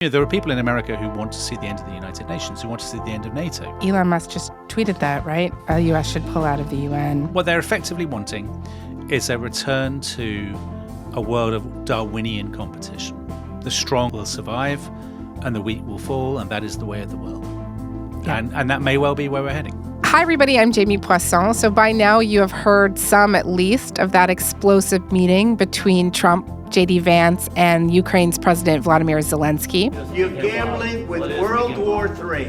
There are people in America who want to see the end of the United Nations, who want to see the end of NATO. Elon Musk just tweeted that, right? The U.S. should pull out of the UN. What they're effectively wanting is a return to a world of Darwinian competition. The strong will survive and the weak will fall, and that is the way of the world. Yeah. And that may well be where we're heading. Hi, everybody. I'm Jamie Poisson. So by now you have heard some, at least, of that explosive meeting between Trump, J.D. Vance, and Ukraine's President Vladimir Zelensky. You're gambling with World War III,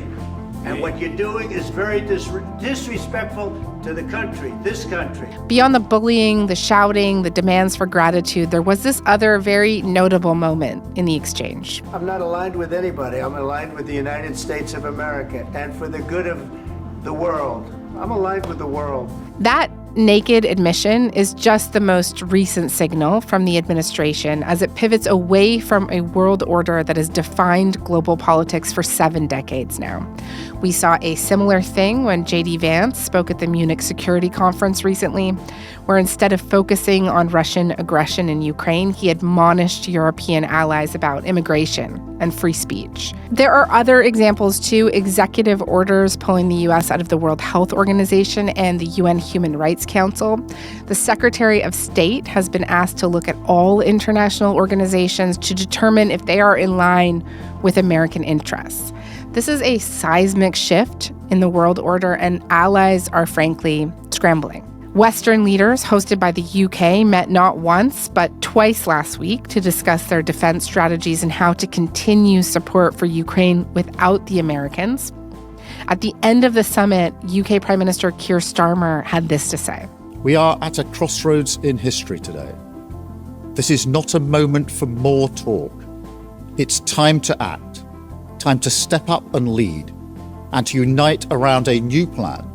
and what you're doing is very disrespectful to the country, this country. Beyond the bullying, the shouting, the demands for gratitude, there was this other very notable moment in the exchange. I'm not aligned with anybody. I'm aligned with the United States of America, and for the good of the world. I'm aligned with the world. That naked admission is just the most recent signal from the administration as it pivots away from a world order that has defined global politics for 7 decades now. We saw a similar thing when J.D. Vance spoke at the Munich Security Conference recently, where instead of focusing on Russian aggression in Ukraine, he admonished European allies about immigration and free speech. There are other examples too, executive orders pulling the U.S. out of the World Health Organization and the UN Human Rights Council. The Secretary of State has been asked to look at all international organizations to determine if they are in line with American interests. This is a seismic shift in the world order, and allies are frankly scrambling. Western leaders, hosted by the UK, met not once, but twice last week to discuss their defense strategies and how to continue support for Ukraine without the Americans. At the end of the summit, UK Prime Minister Keir Starmer had this to say. We are at a crossroads in history today. This is not a moment for more talk. It's time to act, time to step up and lead, and to unite around a new plan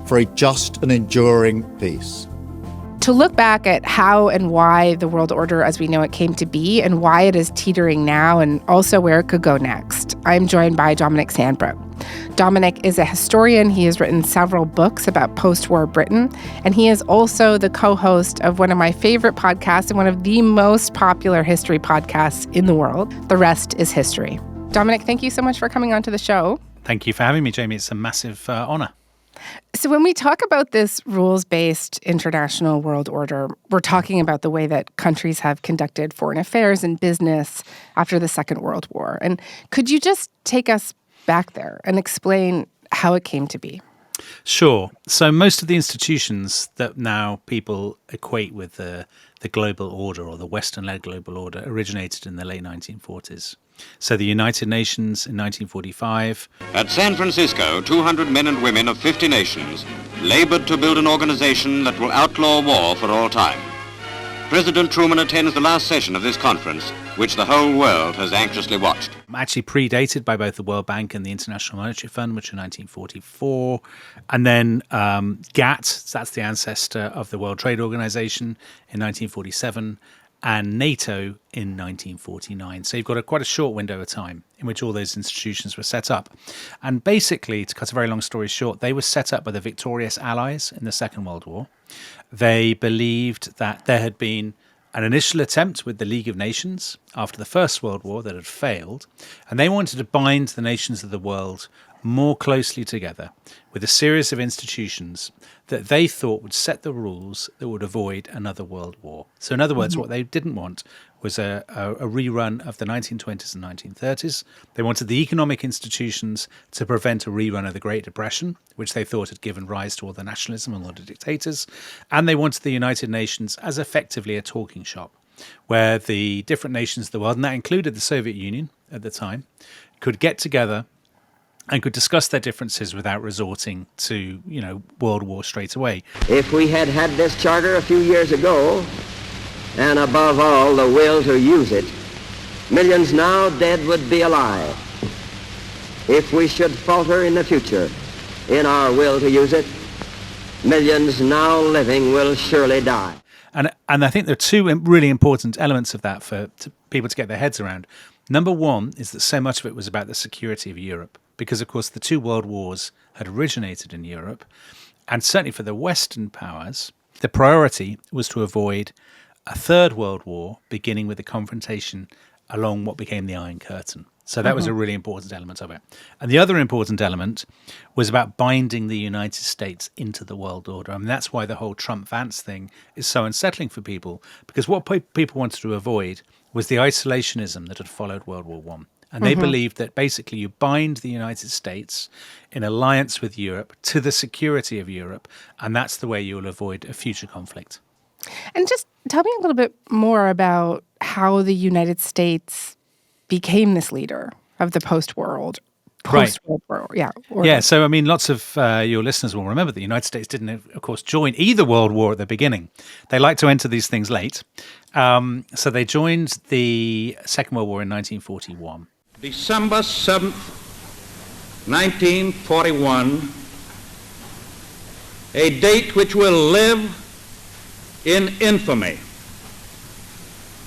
for a just and enduring peace. To look back at how and why the world order as we know it came to be and why it is teetering now and also where it could go next, I'm joined by Dominic Sandbrook. Dominic is a historian. He has written several books about post-war Britain, and he is also the co-host of one of my favorite podcasts and one of the most popular history podcasts in the world, The Rest is History. Dominic, thank you so much for coming onto the show. Thank you for having me, Jamie. It's a massive honor. So when we talk about this rules-based international world order, we're talking about the way that countries have conducted foreign affairs and business after the Second World War. And could you just take us back there and explain how it came to be? Sure. So most of the institutions that now people equate with the global order or the Western-led global order originated in the late 1940s. So the United Nations in 1945. At San Francisco, 200 men and women of 50 nations labored to build an organization that will outlaw war for all time. President Truman attends the last session of this conference, which the whole world has anxiously watched. Actually predated by both the World Bank and the International Monetary Fund, which in 1944. And then GATT, that's the ancestor of the World Trade Organization, in 1947. And NATO in 1949. So you've got quite a short window of time in which all those institutions were set up. And basically, to cut a very long story short, they were set up by the victorious Allies in the Second World War. They believed that there had been an initial attempt with the League of Nations after the First World War that had failed, and they wanted to bind the nations of the world more closely together with a series of institutions that they thought would set the rules that would avoid another world war. So in other words, what they didn't want was a rerun of the 1920s and 1930s. They wanted the economic institutions to prevent a rerun of the Great Depression, which they thought had given rise to all the nationalism and all the dictators. And they wanted the United Nations as effectively a talking shop, where the different nations of the world, and that included the Soviet Union at the time, could get together and could discuss their differences without resorting to, world war straight away. If we had had this charter a few years ago, and above all the will to use it, millions now dead would be alive. If we should falter in the future in our will to use it, millions now living will surely die. And I think there are two really important elements of that for people to get their heads around. Number one is that so much of it was about the security of Europe, because, of course, the two world wars had originated in Europe. And certainly for the Western powers, the priority was to avoid a third world war beginning with a confrontation along what became the Iron Curtain. So that was a really important element of it. And the other important element was about binding the United States into the world order. I mean, that's why the whole Trump-Vance thing is so unsettling for people, because what people wanted to avoid was the isolationism that had followed World War I. And they believed that basically you bind the United States in alliance with Europe to the security of Europe, and that's the way you will avoid a future conflict. And just tell me a little bit more about how the United States became this leader of the post-world world. Yeah. Yeah, so I mean, lots of your listeners will remember the United States didn't, of course, join either world war at the beginning. They like to enter these things late. So they joined the Second World War in 1941. December 7th, 1941, a date which will live in infamy.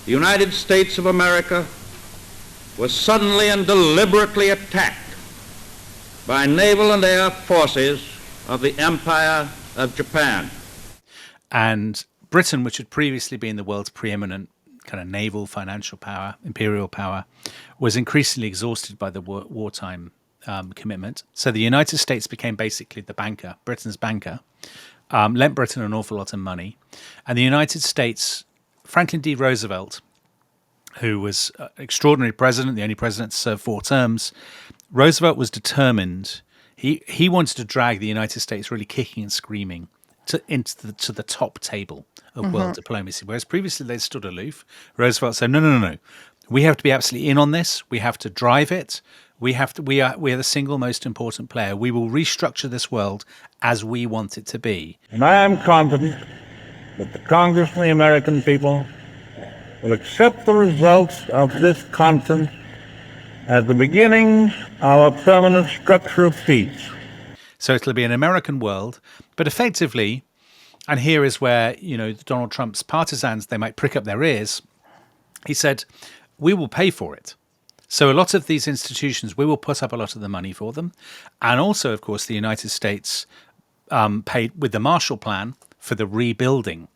The United States of America was suddenly and deliberately attacked by naval and air forces of the Empire of Japan. And Britain, which had previously been the world's preeminent kind of naval, financial power, imperial power, was increasingly exhausted by the wartime commitment. So the United States became basically the banker, Britain's banker, lent Britain an awful lot of money. And the United States, Franklin D. Roosevelt, who was an extraordinary president, the only president to serve 4 terms, Roosevelt was determined. He wanted to drag the United States really kicking and screaming to the top table of world diplomacy, whereas previously they stood aloof. Roosevelt said, no. We have to be absolutely in on this. We have to drive it. We are the single most important player. We will restructure this world as we want it to be. And I am confident that the Congress and the American people will accept the results of this conference as the beginning of a permanent structure of peace. So it'll be an American world, but effectively, and here is where, Donald Trump's partisans, they might prick up their ears. He said, we will pay for it. So a lot of these institutions, we will put up a lot of the money for them. And also, of course, the United States paid with the Marshall Plan for the rebuilding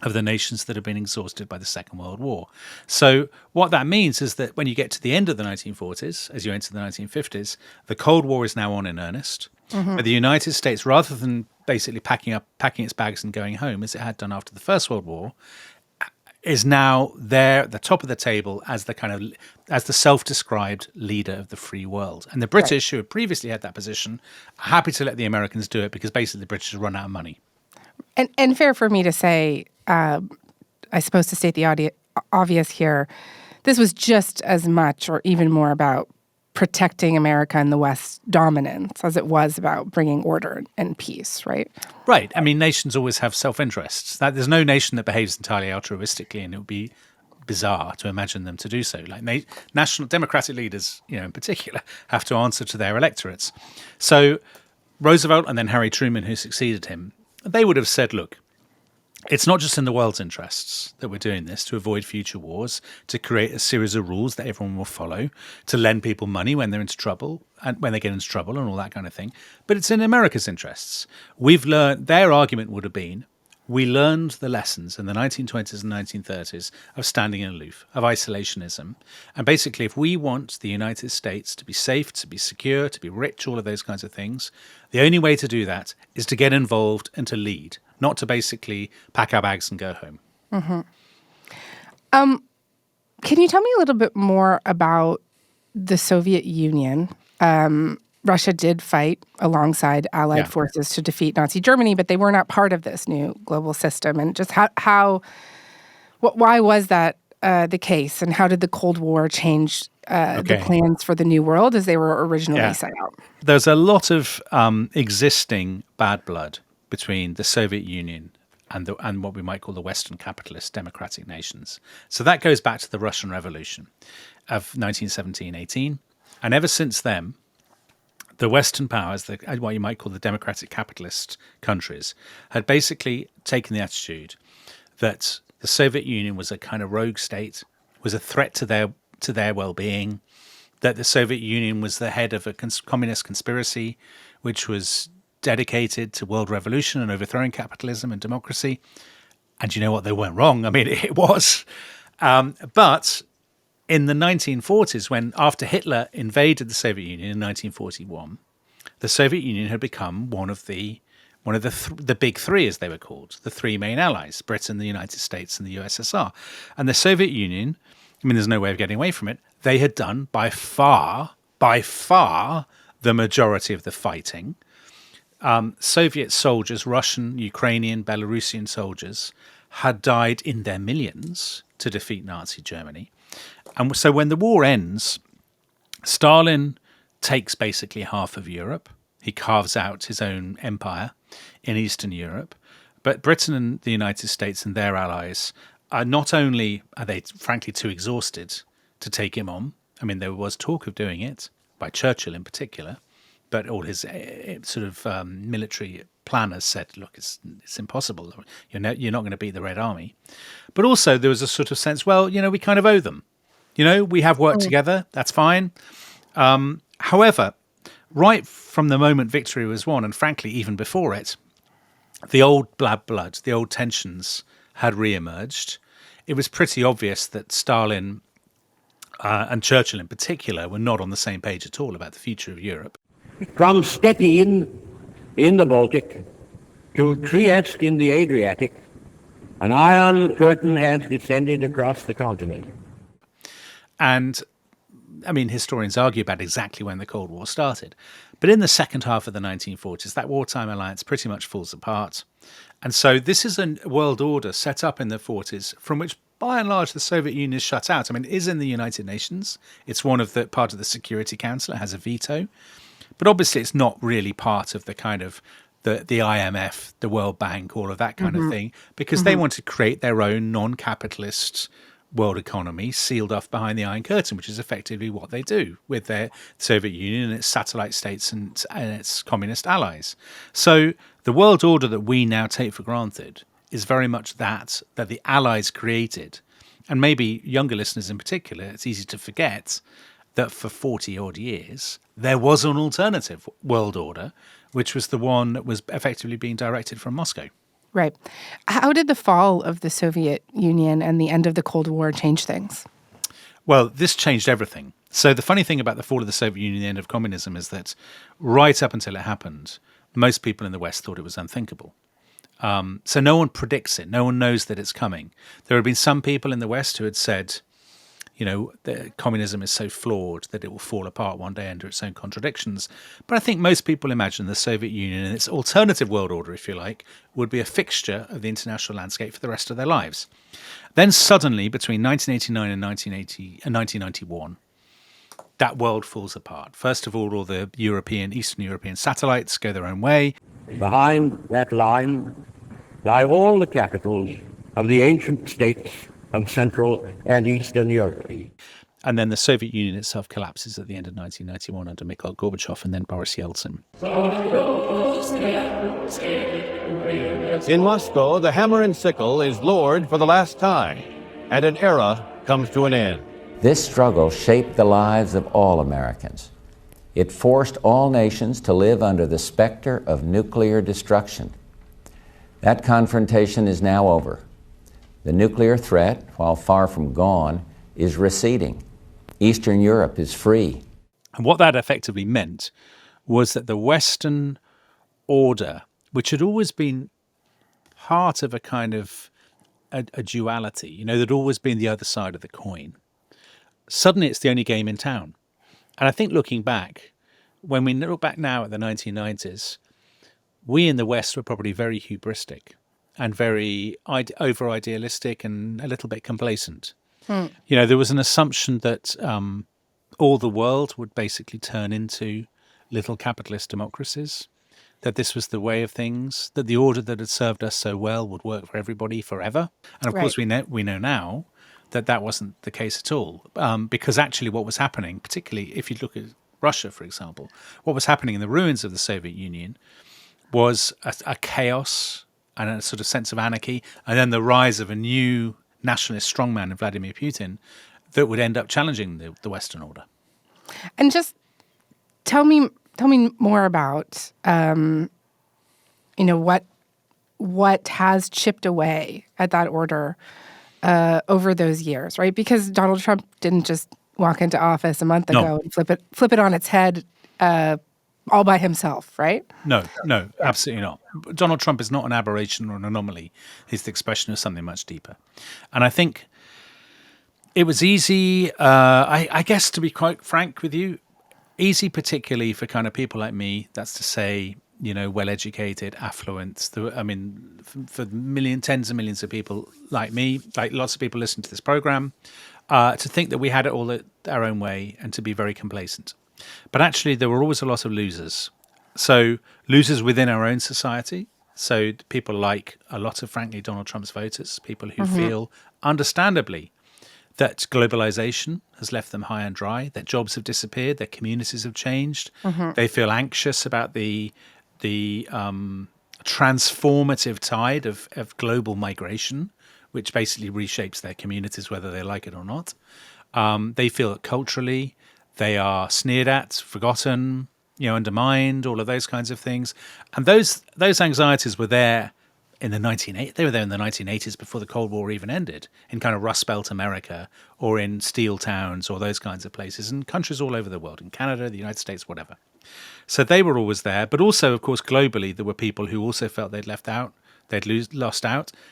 of the nations that have been exhausted by the Second World War. So what that means is that when you get to the end of the 1940s, as you enter the 1950s, the Cold War is now on in earnest. But the United States, rather than basically packing its bags and going home, as it had done after the First World War, is now there at the top of the table as the self-described leader of the free world. And the British, who had previously had that position, are happy to let the Americans do it because basically the British have run out of money. And fair for me to say, I suppose to state the obvious here, this was just as much or even more about protecting America and the West's dominance as it was about bringing order and peace, right? Right. I mean, nations always have self-interests. There's no nation that behaves entirely altruistically, and it would be bizarre to imagine them to do so. Like national democratic leaders, in particular, have to answer to their electorates. So Roosevelt and then Harry Truman, who succeeded him, they would have said, look, it's not just in the world's interests that we're doing this to avoid future wars, to create a series of rules that everyone will follow, to lend people money when they're into trouble and when they get into trouble and all that kind of thing. But it's in America's interests. We've learned, their argument would have been, we learned the lessons in the 1920s and 1930s of standing aloof, of isolationism. And basically, if we want the United States to be safe, to be secure, to be rich, all of those kinds of things, the only way to do that is to get involved and to lead, not to basically pack our bags and go home. Can you tell me a little bit more about the Soviet Union? Russia did fight alongside Allied forces to defeat Nazi Germany, but they were not part of this new global system. And just why was that the case? And how did the Cold War change the plans for the new world as they were originally set out? There's a lot of existing bad blood between the Soviet Union and what we might call the Western capitalist democratic nations. So that goes back to the Russian Revolution of 1917-18. And ever since then, the Western powers, what you might call the democratic capitalist countries, had basically taken the attitude that the Soviet Union was a kind of rogue state, was a threat to their well-being, that the Soviet Union was the head of a communist conspiracy, which was dedicated to world revolution and overthrowing capitalism and democracy. And you know what? They weren't wrong. I mean, it was. But in the 1940s, when after Hitler invaded the Soviet Union in 1941, the Soviet Union had become one of the big three, as they were called, the three main allies: Britain, the United States, and the USSR. And the Soviet Union, I mean, there's no way of getting away from it, they had done by far, the majority of the fighting. Soviet soldiers, Russian, Ukrainian, Belarusian soldiers, had died in their millions to defeat Nazi Germany. And so when the war ends, Stalin takes basically half of Europe. He carves out his own empire in Eastern Europe. But Britain and the United States and their allies are not only, are they frankly too exhausted to take him on. I mean, there was talk of doing it, by Churchill in particular, but all his military planners said, look, it's impossible. You're not going to beat the Red Army. But also there was a sort of sense, well, we kind of owe them. We have worked together. That's fine. However, right from the moment victory was won, and frankly, even before it, the old bad blood, the old tensions had re-emerged. It was pretty obvious that Stalin and Churchill in particular were not on the same page at all about the future of Europe. From Stettin in the Baltic to Trieste in the Adriatic, an iron curtain has descended across the continent. And, I mean, historians argue about exactly when the Cold War started. But in the second half of the 1940s, that wartime alliance pretty much falls apart. And so this is a world order set up in the 40s from which, by and large, the Soviet Union is shut out. I mean, it is in the United Nations. It's part of the Security Council. It has a veto. But obviously it's not really part of the kind of the IMF, the World Bank, all of that kind of thing, because they want to create their own non-capitalist world economy sealed off behind the Iron Curtain, which is effectively what they do with their Soviet Union and its satellite states and its communist allies. So the world order that we now take for granted is very much that the Allies created. And maybe younger listeners in particular, it's easy to forget that for 40-odd years, there was an alternative world order, which was the one that was effectively being directed from Moscow. Right. How did the fall of the Soviet Union and the end of the Cold War change things? Well, this changed everything. So the funny thing about the fall of the Soviet Union and the end of communism is that right up until it happened, most people in the West thought it was unthinkable. So no one predicts it. No one knows that it's coming. There have been some people in the West who had said, that communism is so flawed that it will fall apart one day under its own contradictions. But I think most people imagine the Soviet Union and its alternative world order, if you like, would be a fixture of the international landscape for the rest of their lives. Then suddenly, between 1989 and 1991, that world falls apart. First of all the Eastern European satellites go their own way. Behind that line lie all the capitals of the ancient states of Central and Eastern Europe. And then the Soviet Union itself collapses at the end of 1991 under Mikhail Gorbachev and then Boris Yeltsin. In Moscow, the hammer and sickle is lowered for the last time, and an era comes to an end. This struggle shaped the lives of all Americans. It forced all nations to live under the specter of nuclear destruction. That confrontation is now over. The nuclear threat, while far from gone, is receding. Eastern Europe is free. And what that effectively meant was that the Western order, which had always been part of a kind of a duality, there'd always been the other side of the coin, suddenly it's the only game in town. And I think looking back, when we look back now at the 1990s, we in the West were probably very hubristic and very over-idealistic and a little bit complacent. There was an assumption that all the world would basically turn into little capitalist democracies, that this was the way of things, that the order that had served us so well would work for everybody forever. And of course, we know now that wasn't the case at all, because actually what was happening, particularly if you look at Russia, for example, what was happening in the ruins of the Soviet Union was a chaos and a sort of sense of anarchy, and then the rise of a new nationalist strongman in Vladimir Putin that would end up challenging the Western order. And just tell me more about what has chipped away at that order over those years, right? Because Donald Trump didn't just walk into office a month ago and flip it on its head all by himself, right? No, absolutely not. Donald Trump is not an aberration or an anomaly. He's the expression of something much deeper. And I think it was easy, I guess, to be quite frank with you, easy particularly for kind of people like me, that's to say, well-educated, affluent. For tens of millions of people like me, like lots of people listen to this program, to think that we had it all our own way and to be very complacent. But actually, there were always a lot of losers. So losers within our own society. So people like a lot of, frankly, Donald Trump's voters, people who feel, understandably, that globalization has left them high and dry, that jobs have disappeared, their communities have changed. They feel anxious about the transformative tide of global migration, which basically reshapes their communities, whether they like it or not. They feel that culturally they are sneered at, forgotten, undermined, all of those kinds of things. And those anxieties were there in the 1980s. They were there in the 1980s before the Cold War even ended, in kind of Rust Belt America or in steel towns or those kinds of places, and countries all over the world, in Canada, the United States, whatever. So they were always there. But also, of course, globally, there were people who also felt they'd lost out.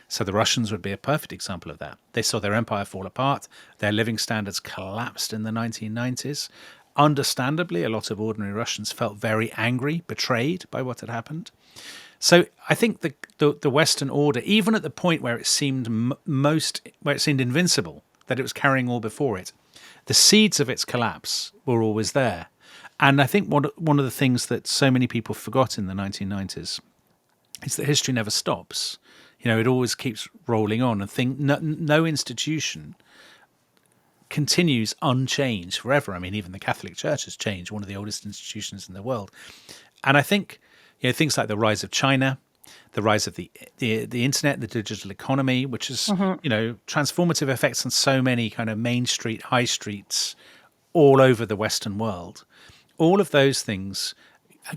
So the Russians would be a perfect example of that. They saw their empire fall apart. Their living standards collapsed in the 1990s. Understandably, a lot of ordinary Russians felt very angry, betrayed by what had happened. So I think the Western order, even at the point where it seemed invincible, that it was carrying all before it, the seeds of its collapse were always there. And I think one of the things that so many people forgot in the 1990s is that history never stops. It always keeps rolling on, and no institution continues unchanged forever. I mean, even the Catholic Church has changed, one of the oldest institutions in the world. And I think things like the rise of China, the rise of the internet, the digital economy, which is transformative effects on so many kind of main street, high streets all over the Western world. All of those things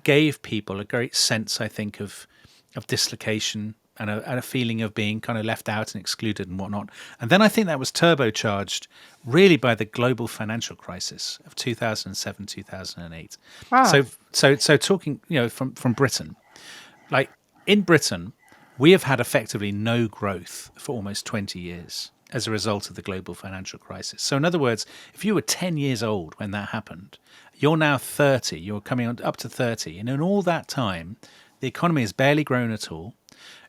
gave people a great sense, I think, of dislocation and a feeling of being kind of left out and excluded and whatnot. And then I think that was turbocharged really by the global financial crisis of 2007, 2008. Wow. So talking, from Britain, like in Britain, we have had effectively no growth for almost 20 years as a result of the global financial crisis. So in other words, if you were 10 years old when that happened, you're now 30, you're coming up to 30. And in all that time, the economy has barely grown at all.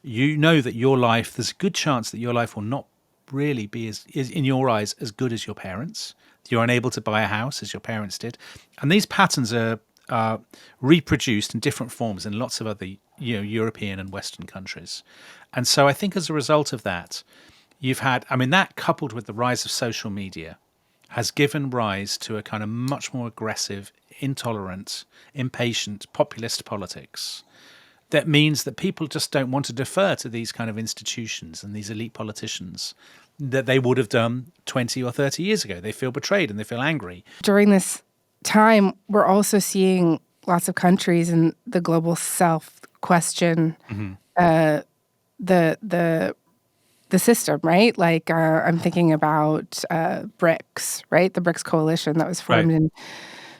You know that there's a good chance that your life will not really be, is in your eyes, as good as your parents. You're unable to buy a house as your parents did. And these patterns are reproduced in different forms in lots of other European and Western countries. And so I think as a result of that, that coupled with the rise of social media has given rise to a kind of much more aggressive, intolerant, impatient, populist politics. That means that people just don't want to defer to these kind of institutions and these elite politicians that they would have done 20 or 30 years ago. They feel betrayed and they feel angry. During this time, we're also seeing lots of countries in the global south question the system, right? Like I'm thinking about BRICS, right? The BRICS coalition that was formed in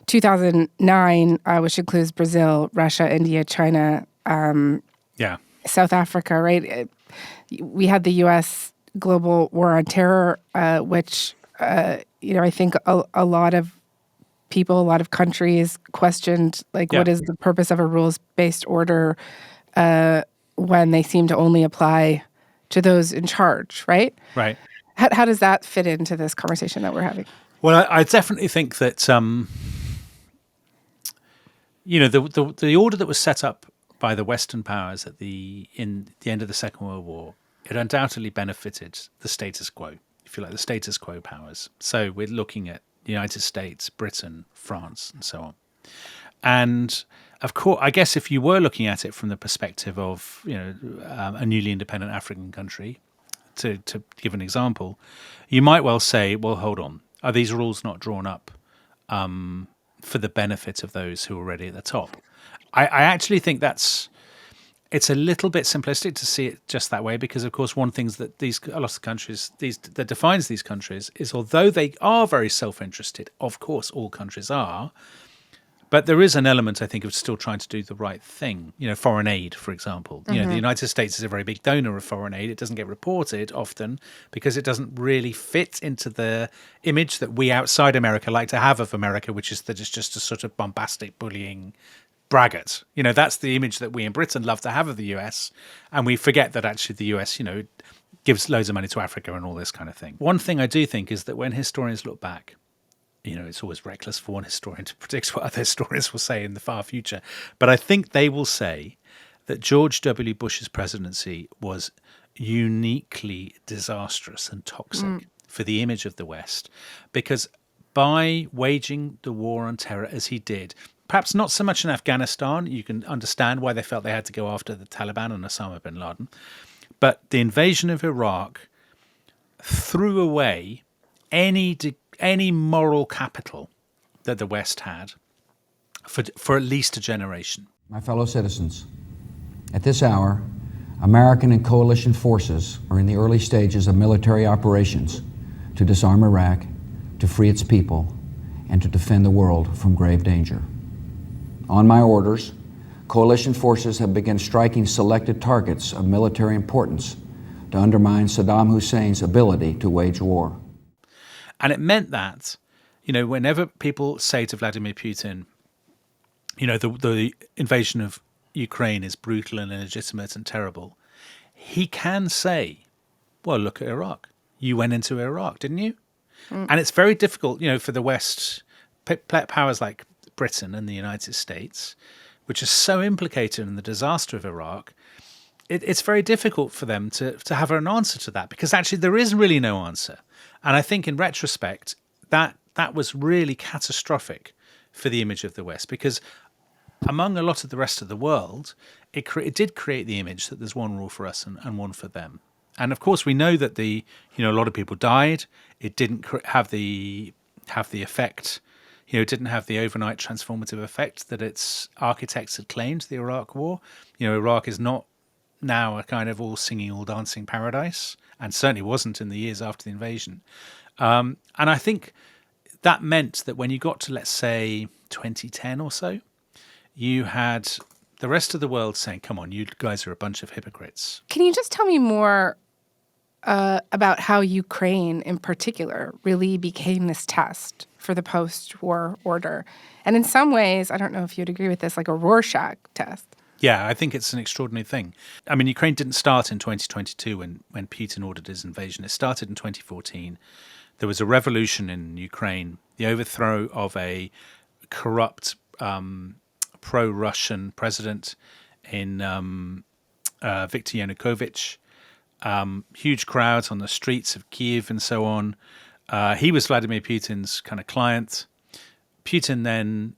2009, which includes Brazil, Russia, India, China, South Africa, right? We had the U.S. global war on terror, which, I think a lot of people, a lot of countries questioned, what is the purpose of a rules-based order when they seem to only apply to those in charge, right? Right. How does that fit into this conversation that we're having? Well, I definitely think that, the order that was set up by the Western powers in the end of the Second World War, it undoubtedly benefited the status quo, if you like, the status quo powers. So we're looking at the United States, Britain, France, and so on. And of course, I guess if you were looking at it from the perspective of a newly independent African country, to give an example, you might well say, well, hold on, are these rules not drawn up for the benefit of those who are already at the top? I actually think it's a little bit simplistic to see it just that way, because of course one thing that a lot of countries that defines these countries is, although they are very self-interested, of course all countries are, but there is an element, I think, of still trying to do the right thing. Foreign aid, for example. The United States is a very big donor of foreign aid. It doesn't get reported often because it doesn't really fit into the image that we outside America like to have of America, which is that it's just a sort of bombastic, bullying braggart. That's the image that we in Britain love to have of the US. And we forget that actually the US, gives loads of money to Africa and all this kind of thing. One thing I do think is that when historians look back, it's always reckless for one historian to predict what other historians will say in the far future. But I think they will say that George W. Bush's presidency was uniquely disastrous and toxic for the image of the West, because by waging the war on terror as he did, perhaps not so much in Afghanistan, you can understand why they felt they had to go after the Taliban and Osama bin Laden, but the invasion of Iraq threw away any moral capital that the West had for at least a generation. My fellow citizens, at this hour, American and coalition forces are in the early stages of military operations to disarm Iraq, to free its people, and to defend the world from grave danger. On my orders, coalition forces have begun striking selected targets of military importance to undermine Saddam Hussein's ability to wage war. And it meant that, whenever people say to Vladimir Putin, the invasion of Ukraine is brutal and illegitimate and terrible, he can say, well, look at Iraq. You went into Iraq, didn't you? And it's very difficult, for the West, powers like Britain and the United States, which are so implicated in the disaster of Iraq, it's very difficult for them to have an answer to that, because actually there is really no answer. And I think in retrospect, that was really catastrophic for the image of the West, because among a lot of the rest of the world, it did create the image that there's one rule for us and one for them. And of course, we know that a lot of people died. It didn't have the effect, it didn't have the overnight transformative effect that its architects had claimed, the Iraq War. Iraq is not now a kind of all singing, all dancing paradise, and certainly wasn't in the years after the invasion. And I think that meant that when you got to, let's say, 2010 or so, you had the rest of the world saying, come on, you guys are a bunch of hypocrites. Can you just tell me more about how Ukraine in particular really became this test for the post-war order? And in some ways, I don't know if you'd agree with this, like a Rorschach test. Yeah, I think it's an extraordinary thing. I mean, Ukraine didn't start in 2022 when Putin ordered his invasion. It started in 2014. There was a revolution in Ukraine, the overthrow of a corrupt pro-Russian president in Viktor Yanukovych. Huge crowds on the streets of Kyiv and so on. He was Vladimir Putin's kind of client. Putin then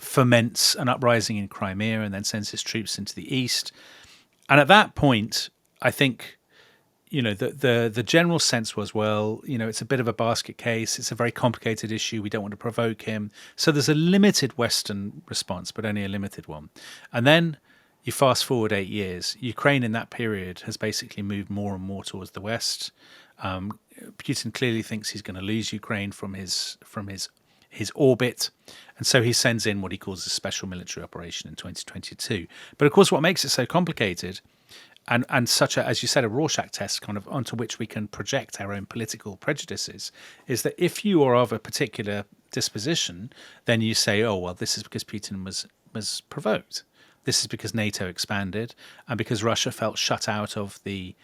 foments an uprising in Crimea and then sends his troops into the east. And at that point, I think, the general sense was, well, it's a bit of a basket case. It's a very complicated issue. We don't want to provoke him. So there's a limited Western response, but only a limited one. And then you fast forward 8 years. Ukraine in that period has basically moved more and more towards the West. Putin clearly thinks he's going to lose Ukraine from his orbit. And so he sends in what he calls a special military operation in 2022. But of course, what makes it so complicated and such a, as you said, a Rorschach test kind of onto which we can project our own political prejudices is that if you are of a particular disposition, then you say, oh, well, this is because Putin was provoked. This is because NATO expanded and because Russia felt shut out of the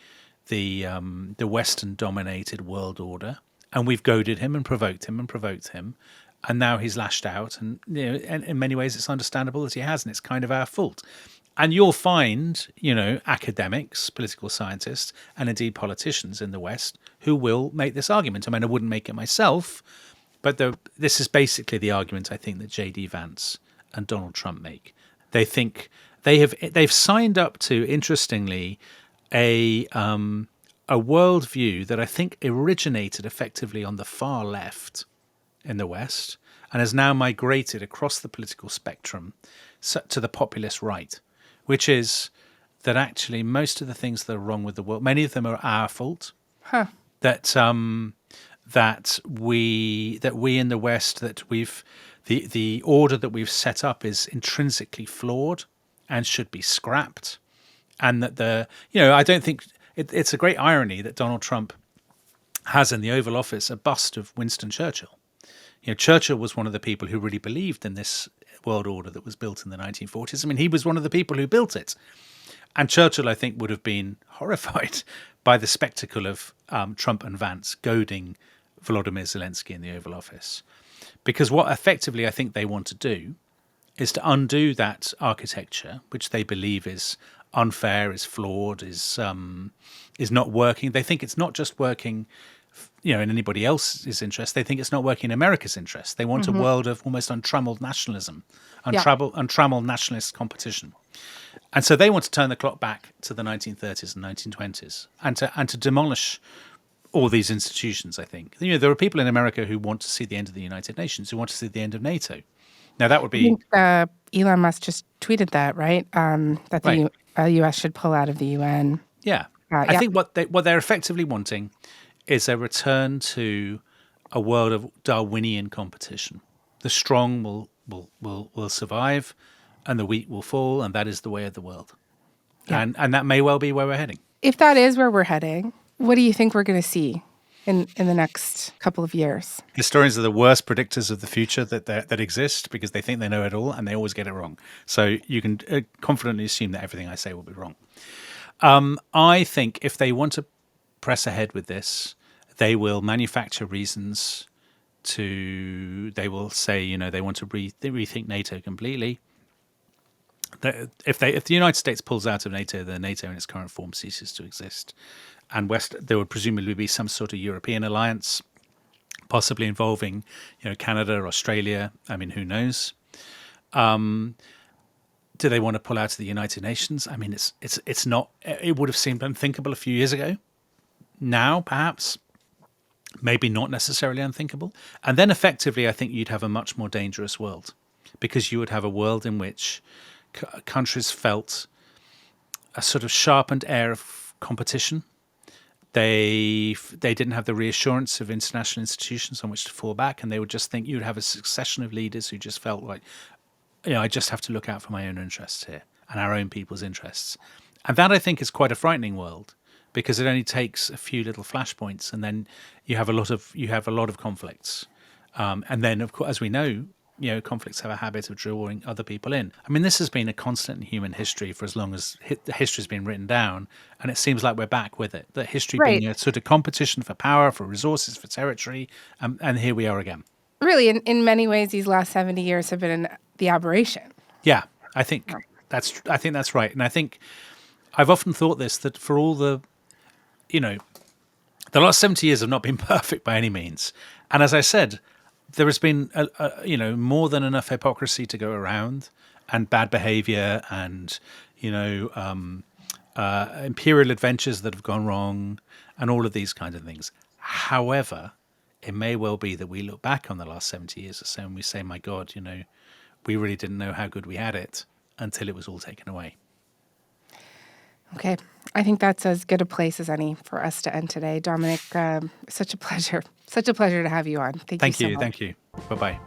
Western-dominated world order. And we've goaded him and provoked him. And now he's lashed out. And, and in many ways, it's understandable that he has, and it's kind of our fault. And you'll find, academics, political scientists, and indeed politicians in the West who will make this argument. I mean, I wouldn't make it myself, but this is basically the argument I think that J.D. Vance and Donald Trump make. They think they've signed up to, interestingly, a worldview that I think originated effectively on the far left in the West and has now migrated across the political spectrum to the populist right, which is that actually most of the things that are wrong with the world, many of them are our fault. That we in the West, that the order that we've set up is intrinsically flawed and should be scrapped, and that I don't think it's a great irony that Donald Trump has in the Oval Office a bust of Winston Churchill. Churchill was one of the people who really believed in this world order that was built in the 1940s. I mean, he was one of the people who built it. And Churchill, I think, would have been horrified by the spectacle of Trump and Vance goading Volodymyr Zelensky in the Oval Office. Because what effectively I think they want to do is to undo that architecture, which they believe is unfair, is flawed, is not working. They think it's not just working in anybody else's interest. They think it's not working in America's interest. They want a world of almost untrammeled nationalism, untrammeled nationalist competition. And so they want to turn the clock back to the 1930s and 1920s and to demolish all these institutions, I think. There are people in America who want to see the end of the United Nations, who want to see the end of NATO. Now, that would be... I think, Elon Musk just tweeted that, right? That the U.S. should pull out of the UN. Yeah. I think what they're effectively wanting is a return to a world of Darwinian competition. The strong will survive, and the weak will fall, and that is the way of the world. Yeah. And that may well be where we're heading. If that is where we're heading, what do you think we're going to see in the next couple of years? Historians are the worst predictors of the future that exist, because they think they know it all and they always get it wrong. So you can confidently assume that everything I say will be wrong. I think if they want to press ahead with this, they will manufacture reasons they will say, they want to rethink NATO completely. If the United States pulls out of NATO, then NATO in its current form ceases to exist. And there would presumably be some sort of European alliance, possibly involving, Canada, Australia. I mean, who knows? Do they want to pull out of the United Nations? I mean, it's not. It would have seemed unthinkable a few years ago. Now, perhaps, maybe not necessarily unthinkable. And then, effectively, I think you'd have a much more dangerous world, because you would have a world in which countries felt a sort of sharpened air of competition. They didn't have the reassurance of international institutions on which to fall back, and they would just think you'd have a succession of leaders who just felt like, I just have to look out for my own interests here and our own people's interests. And that, I think, is quite a frightening world, because it only takes a few little flashpoints, and then you have a lot of conflicts. And then, of course, as we know, conflicts have a habit of drawing other people in. I mean, this has been a constant in human history for as long as history's been written down, and it seems like we're back with it. That history being a sort of competition for power, for resources, for territory, and here we are again. Really, in many ways, these last 70 years have been the aberration. Yeah, I think that's right, and I think I've often thought this, that for all the last 70 years have not been perfect by any means, and as I said, there has been, more than enough hypocrisy to go around, and bad behavior, and imperial adventures that have gone wrong, and all of these kinds of things. However, it may well be that we look back on the last 70 years or so and we say, my God, we really didn't know how good we had it until it was all taken away. Okay. I think that's as good a place as any for us to end today. Dominic, such a pleasure. Such a pleasure to have you on. Thank you so much. Thank you. Bye-bye.